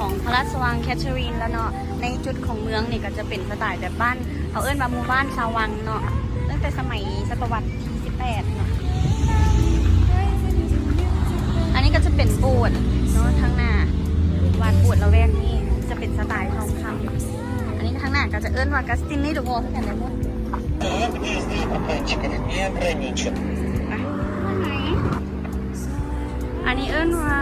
ของพระราชวังแคทเธอรีนแล้วเนาะในจุดของเมืองนี่ก็จะเป็นสไตล์แบบบ้านเขาเอิ้นว่าหมู่บ้านชาววังเนาะตั้งแต่สมัยศตวรรษที่18เนาะอันนี้ก็จะเป็นโบสถ์เนาะทั้งหน้าวาดโบสถ์ละแวกนี้จะเป็นสไตล์ทองคำอันนี้ทั้งหน้าก็จะเอิ้นว่ากาสตินนี่ดูโง่ทั้งแต่ในมุ้งอันนี้เอิ้นว่า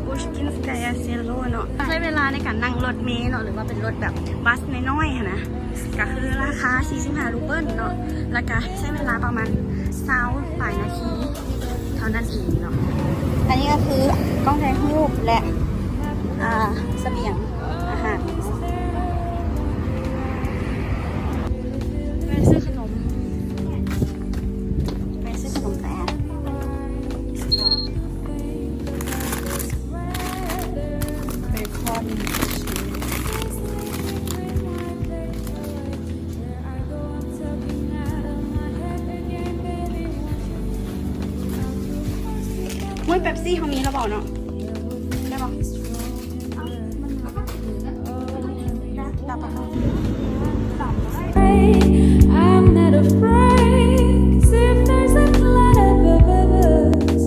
บูชกินสกายเซโลเนาะใช้เวลาในการนั่งรถเมล์เนาะหรือว่าเป็นรถแบบบัสน้อยๆนะก็คือราคา45 รูเบิลเนาะแล้วก็ใช้เวลาประมาณ20 นาทีเท่านั้นเองเนาะอันนี้ก็คือกล้องถ่ายรูปและเสบียงอาหารไปซื้อขนมแต่เบคอนมุ้ยเป๊ปซี่เขามีแล้วบอกเนาะได้ปะI'm not afraid. If there's a cloud above us,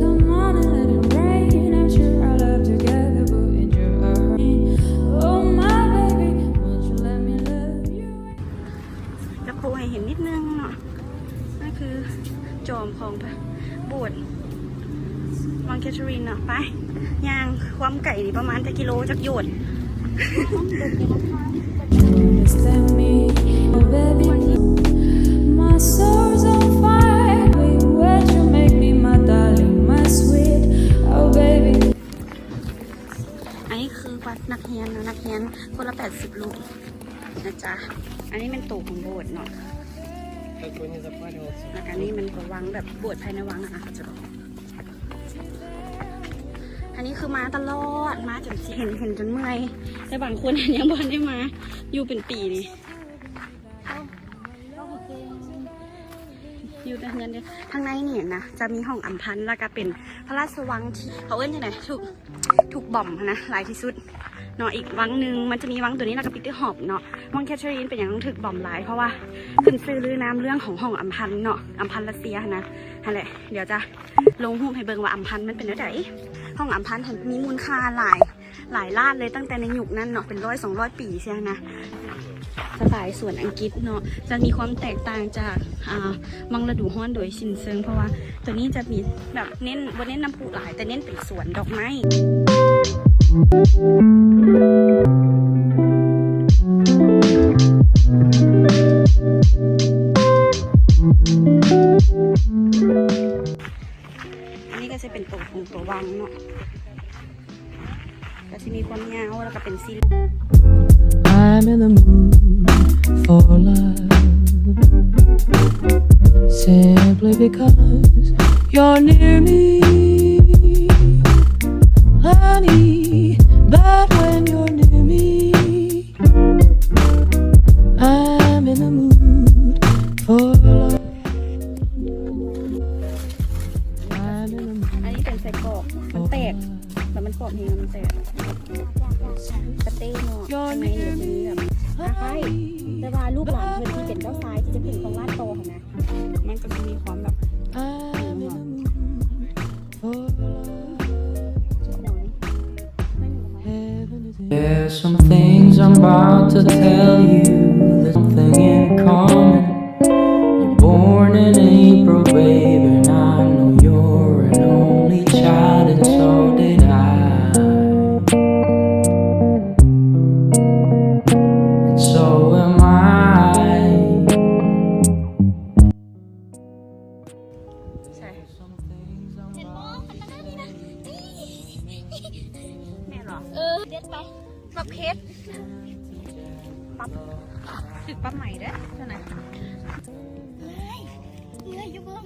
come on and let it rain. I'm sure our love together will endure our rain. Oh my baby, won't you let me love you? จะโผล่ให้เห็นนิดนึงเนาะนั่นคือจอมของโบสถ์วังแคทเธอรีนเนาะไปย่างความไก่นี่ประมาณแต่กิโลจากโยดอันนี้คือวัดนักเรียนนะนักเรียนคนละ80 ลูกนะจ๊ะอันนี้เป็นตู่ของโบสถ์เนาะแล้วก็นี่มันก็วังแบบโบสถ์ภายในวังอะนะคะจะบอกอันนี้คือมาตลอดมาจนเห็นจนเมื่อยแต่บางคนยังบ่ได้มาอยู่เป็นปีนี่อยู่แต่เงินเดียวทางในเนี่ยนะจะมีห้องอัมพันธ์แล้วก็เป็นพระราชวังที่เขาเอิ้นยังไงถูกบ่อมนะหลายที่สุดเนาะอีกวังหนึ่งมันจะมีวังตัวนี้แล้วก็ปีเตอร์ฮอบเนาะวังแคทเธอรีนเป็นอย่างต้องถูกบ่อมหลายเพราะว่าขึ้นซื้อลือน้ำเรื่องของห้องอัมพันธ์เนาะอัมพันธ์รัสเซียนะนั่นแหละเดี๋ยวจะลงรูปให้เบิ่งว่าอัมพันธ์มันเป็นยังไงห้องอัมพันธ์มีมูลค่าหลายล้านเลยตั้งแต่ในยุคนั้นเนาะเป็น100-200 ปีใช่ไหมนะสไตล์สวนอังกฤษเนาะจะมีความแตกต่างจากวังฤดูร้อนโดยสิ้นเชิงเพราะว่าตัวนี้จะมีแบบเน้นน้ำพุหลายแต่เน้นเป็นสวนดอกไม้อันนี้ก็จะเป็นตัวของตัววังเนาะก็จะมีความยาวแล้วก็เป็นซีรีส์ I'm in the mood for love simply because you're near me honey but when you're near me I'm in the mood for love อันนี้เป็นไส้กรอกมันแตกแต่มันกรอบเองมันแตกสเต้เนาะในเดี๋ยวนี้แบบใช่แต่ว่าลูกหลานเพื่อนที่เป็นเจ้าชายที่จะเป็นของลาดโตค่ะนะมันก็จะมีความแบบThere's some things I'm about to tell you. There's something in common. You're born in April, baby, and I know you're an only child, and so did I.And so am I. ใช่แม่หรอเด็ดไปปั๊บเพชรปั๊บถึกปั๊บใหม่เด้อเท่านั้นเฮ้ยยุ่ง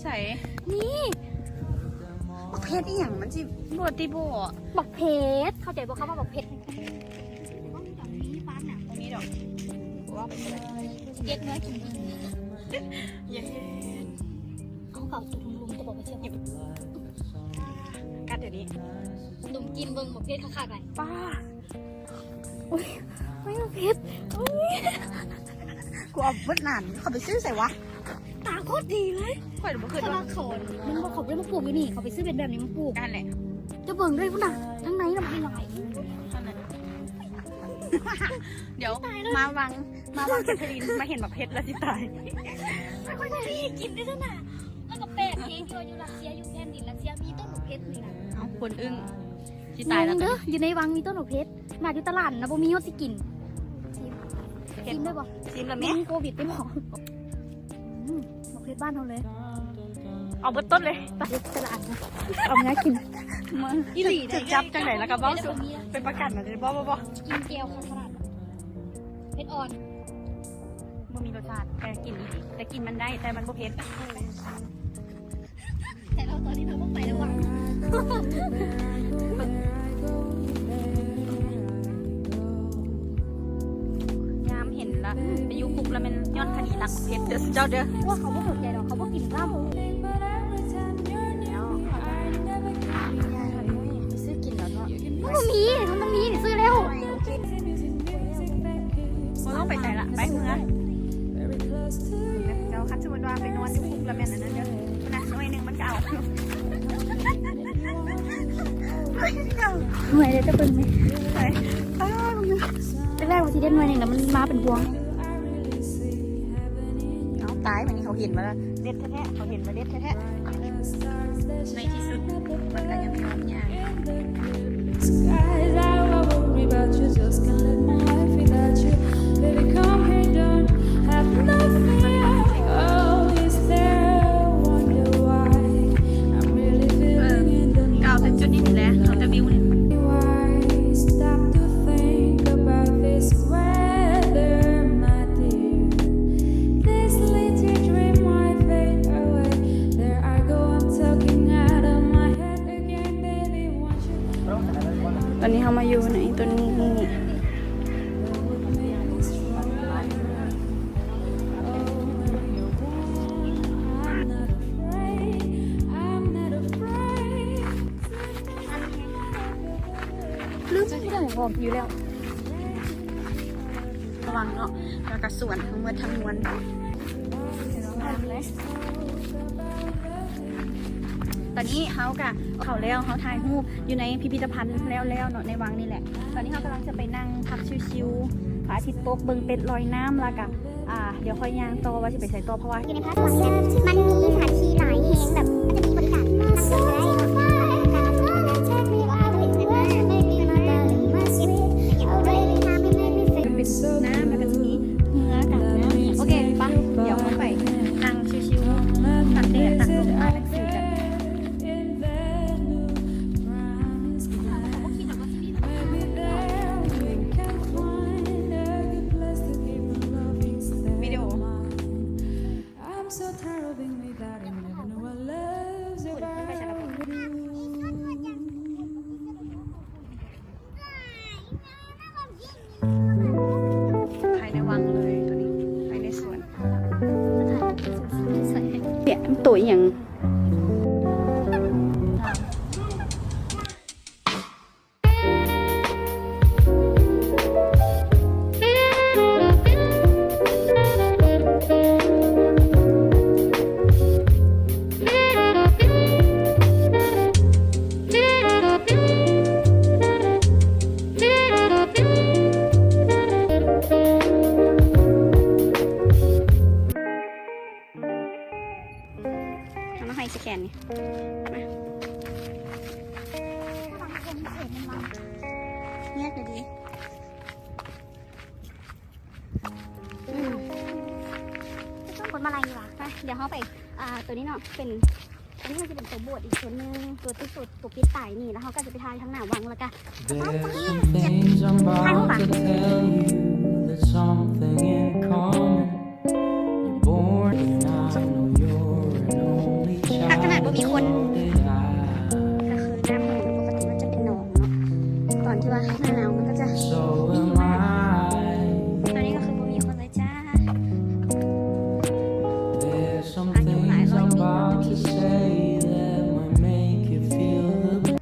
ใส่นี่บักเพชรอีหยังมันจิบวติโบบักเพชรเข้าใจบ่เขาว่าบักเพชรตรงนี้ดอกว่าไปเลยเย็ดเนื้อกินเย็ดเขาเก่าตุ่มลุงจะบอกไปเชื่อมกัดเด็ด ตัวนี้ หนุ่มกินเบิ่งหมกเพชรคักๆไง ป้าอุ้ยไม่เอาเพชรอุ้ยกูเอาเบิดนานเขาไปซื้อใส่วะ ตาโคตรดีเลย ข่อยเดี๋ยวบ่เคย ส โด ลาน คอนมันบอกเขาไม่ได้มาปลูกอยู่นี่เขาไปซื้อเป็นแบบนี้มาปลูก นั่นแหละ จะเบิ่งด้วยพุ่นน่ะทั้งในน้ำมันไหล นั่นแหละเดี๋ยวมาวางแคทเธอรีนมาเห็นแบบเพชรแล้วสิตาย ไม่ค่อยได้กินด้วยซ้ำน่ะแล้วก็แปลกเองอยู่รัสเซียอยู่แผ่นดินรัสเซียมีต้นหมกเพชรนี่นะ เอาคนอึ้งสิตายแล้ว เด้ ตัว ออยู่ในวังมีต้นหมกเพชรมาอยู่ตลาดนะบ่มียอดสิกินกินได้บ่ ซิมแล้ว มี แม่ โควิดเป็นหมอหมกเพชรบ้านเราเลย เอาเบิดต้นเลย ไปตลาดนะเอาเนื้อกิน มึงจะจับจังไหนแล้วก็บ้าสุดเป็นประกันนะจะบ้า กินแก้วขนาดเพชรอ่อน มันมีรสชาติแต่กินดีแต่กินมันได้แต่มันบ่เผ็ด แต่เราตอนนี้เราต้องไปแล้วว่ะ ยามเห็นละไปยุคุกแล้วมันย้อนคดีหลักเผ็ดเด้อเจ้าเด้อ ว่าเขาไม่สนใจหรอกเขาไม่กินข้าว ซื้อกินแล้วเนาะ มันมีซื้อเร็ว มันต้องไปไหนละไปเมืองเจ้าคัดสมมติว่าไปนอนยุคุกแล้วแม่นอันนั้นเด้อนะหน่วยหนึ่งมันเก่า หน่วยเลยจะเป็นไหม ไปอ้าว แรกว่าที่เด่นหน่วยหนึ่งแต่มันมาเป็นพวง เอาตายมันนี่เขาเห็นมาแล้วเด็ดแท้ๆเขาเห็นมาเด็ดแท้ๆในที่สุดมันก็ยังยอมยาก Skies, I worry about you. Just can't live my life without you. Baby, come here, don't have no fear. Oh, is there? Wonder why I'm really feeling in the กาวแต่จุดนี้นี่แหละเขาจะวิวเนี่ย why. Stop to think about this weather, my dear. This little dream might fade away. There I go, I'm talking out of my head again, baby. Want you? ตอนนี้เขามาอยู่ในตัวนี้ ลืมไม่ได้ของอยู่แล้ว ระวังเนาะแล้วก็ส่วนทั้งหมดทั้งมวลตอนนี้เขากะเขาแล้วเขาถ่ายรูปอยู่ในพิพิธภัณฑ์แล้วเนาะในวังนี่แหละ ตอนนี้เขากำลังจะไปนั่งพักชิวๆพระอาทิตย์ตกเบิ่งเป็ดลอยน้ำแล้วก็เดี๋ยวค่อยย่างต่อว่าจะไปใส่ต่อเพราะว่า อยู่ในพระราชวังเนี่ยมันมีสถานที่หลายแห่งแบบมันจะมีบริการนั่งเรือได้ เป็นน้ำแล้วก็จะมีเนื้อกับน้ำโอเคปะเดี๋ยวเราไปนั่งชิวๆตัดแดดตัดลมมานั่งชิวกัน วิดีโอ I'm so tired of being without you. Never know what love's about. ภายในวังเลยตัวนี้ภายในสวนเนี่ยตัวอย่างเราต้องให้สแกนนี่มาเงียบเลยดี คนมาลายดีกว่า ไปเดี๋ยวเขาไป ตัวนี้เนาะเป็นอันนี้มันจะเป็นตัวบวชอีกส่วนหนึงตัวที่สุดตัวปิดตายนี่แล้วเขาก็จะไปทายทั้งหน้าวังแล้วก็ There's some things I'm about to tell you. There's something in common. You're born and I know you're an only child. ขนาดว่ามีคน So did I. ก็คือน้ำมันปกติมันจะเป็นหนองเนาะก่อนที่ว่าหน้าหนาวมันก็จะ So am I. ตอนนี้ก็คือบ่มีคนเลยจ้า There's some things I'm about to say that might make you feel the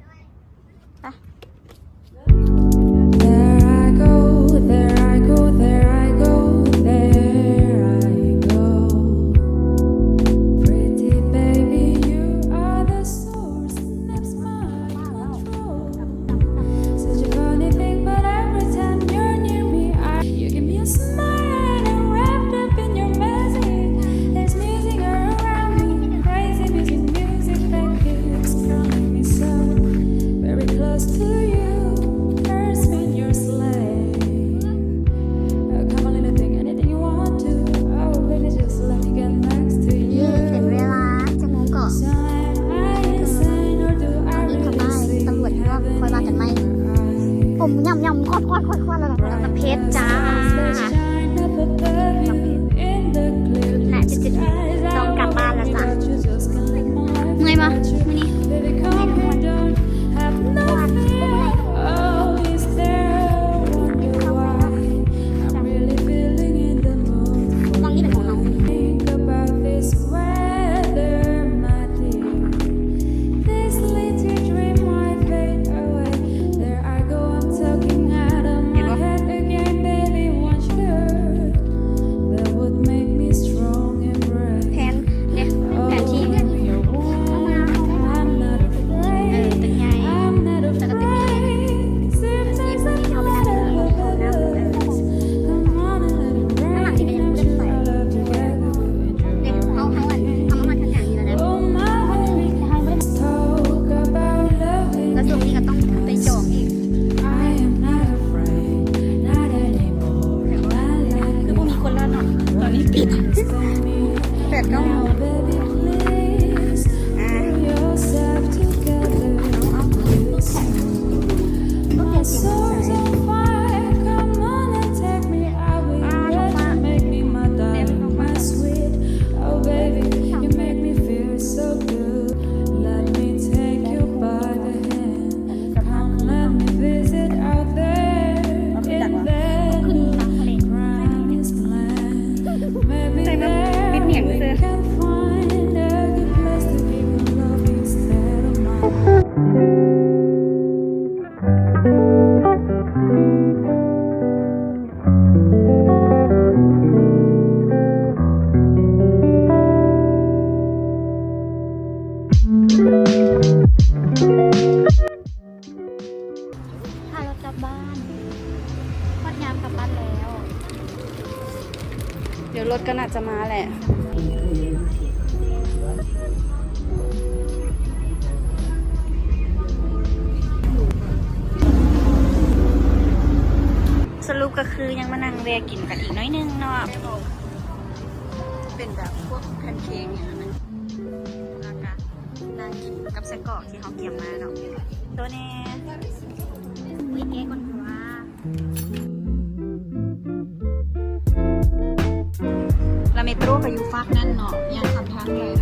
close to you. First when you're slave. Come on, little thing, anything you want to. Oh, baby, just let me get next to นี่ you. ถึงเวลาจะโมงก่อน Time I insane, or do I นี่ทำ really ไม see ตำรวจก็คอยมากันไหม heaven ผมย่ำควัดแล้วนะประเภทจ้า shine up above you in the clear น่าจะจุดนี้ต้องกลับบ้านแล้วจ้ะ you just can't let my life เมื่อยมาวันนี้ Baby, come here, don't have no fear. Oh, is there a wonder why I'm really feeling in the mood วังนี้เป็นของน้อง Think about this weather, my dear. This little dream might fade away. There I go, I'm talking out of my head again, baby. One word that would make me strong and แผ brave. นเนี่ยแผนที่ Oh, you're warm. I'm not เออ afraid. ตึกใหญ่ I'm not afraid. Sometimes I thought I would lose. Come on and let it rain. I'm sure our love together will เด็ก endure. เอามาทางอย่างนี้แล้วนะ Oh my baby, let's talk about loving. แล้วช่วงนี้ก็ต้องไปจองอีก I am not afraid, not anymore. I like คือพวกมีคนแล้วเนาะตอนนี้ปิด me. แปดเก้าโมง Now, baby, please อ่า pull yourself together. My soul's on fire. Come on and take me out with you. You make me my darling, my sweet. Oh baby, you make me feel so good. Let me take you by the hand. Come, let me visit out there in that promised land. Maybe there we can find a good place to keep on loving instead of mine.พารถกลับบ้านพอดยามกลับบ้านแล้ว เดี๋ยวรถก็น่าจะมาแหละ สรุปก็คือยังมานั่งแวะกินกันอีกน้อยนึงเนาะเป็นแบบพวกแพนเค้กอย่างนั้นนะแล้วก็นั่งกินกับไส้กรอกที่เขาเกี่ยมมาเนาะตัวแน่ วิเก้ก่อนว่า แล้วเมโทรก็อยู่ฟากนั่นเนาะยังทำทางเลย